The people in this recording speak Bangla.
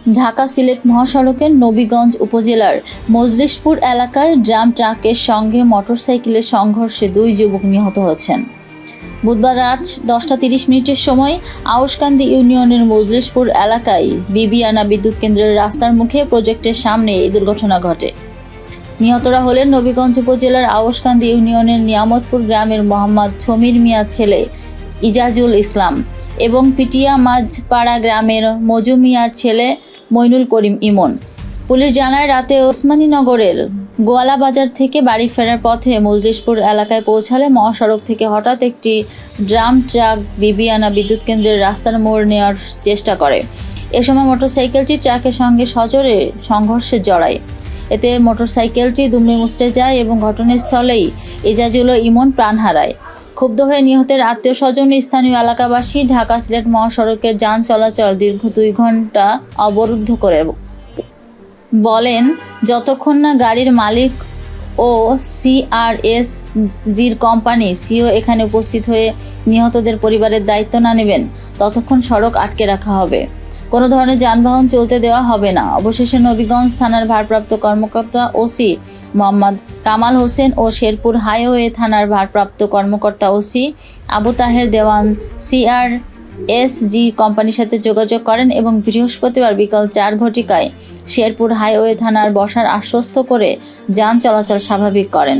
ঢাকা সিলেট মহাসড়কের নবীগঞ্জ উপজেলার মজলিশপুর এলাকায় ড্রাম ট্রাকের সঙ্গে মোটরসাইকেলের সংঘর্ষে 2 যুবক নিহত হয়েছেন। বুধবার রাত 10:30 সময় আউশকান্দি ইউনিয়নের মজলিশপুর এলাকায় বিবিআনা বিদ্যুৎ কেন্দ্রের রাস্তার মুখে প্রজেক্টের সামনে এই দুর্ঘটনা ঘটে। নিহতরা হলেন নবীগঞ্জ উপজেলার আউশকান্দি ইউনিয়নের নিয়ামতপুর গ্রামের মোহাম্মদ ছমির মিয়ার ছেলে ইজাজুল ইসলাম এবং পিটিয়া মাঝপাড়া গ্রামের মজু মিয়ার ছেলে মইনুল করিম ইমন। পুলিশ জানায়, রাতে ওসমানীনগরের গোয়ালা বাজার থেকে বাড়ি ফেরার পথে মজলিশপুর এলাকায় পৌঁছালে মহাসড়ক থেকে হঠাৎ একটি ড্রাম ট্রাক বিবিআনা বিদ্যুৎ কেন্দ্রের রাস্তার মোড় নেওয়ার চেষ্টা করে। এ সময় মোটরসাইকেলটি ট্রাকের সঙ্গে সজোরে সংঘর্ষে জড়ায়। এতে মোটরসাইকেলটি দুমড়ে মুচড়ে যায় এবং ঘটনাস্থলেই ইজাজুল ও ইমন প্রাণ হারায়। ক্ষুব্ধ হয়ে নিহতের আত্মীয় স্বজন স্থানীয় এলাকাবাসী ঢাকা সিলেট মহাসড়কের যান চলাচল দীর্ঘ 2 ঘন্টা অবরুদ্ধ করে বলেন, যতক্ষণ না গাড়ির মালিক ও সিআরএসজির কোম্পানি সিও এখানে উপস্থিত হয়ে নিহতদের পরিবারের দায়িত্ব না নেবেন, ততক্ষণ সড়ক আটকে রাখা হবে। কোনো ধরনের যানবাহন চলতে দেওয়া হবে না। অবশেষে নবীগঞ্জ থানার ভারপ্রাপ্ত কর্মকর্তা ওসি মোহাম্মদ কামাল হোসেন ও শেরপুর হাইওয়ে থানার ভারপ্রাপ্ত কর্মকর্তা ওসি আবু তাহের দেওয়ান সিআরএসজি কোম্পানির সাথে যোগাযোগ করেন এবং বৃহস্পতিবার বিকাল 4 ঘটিকায় শেরপুর হাইওয়ে থানার বসার আশ্বস্ত করে যান চলাচল স্বাভাবিক করেন।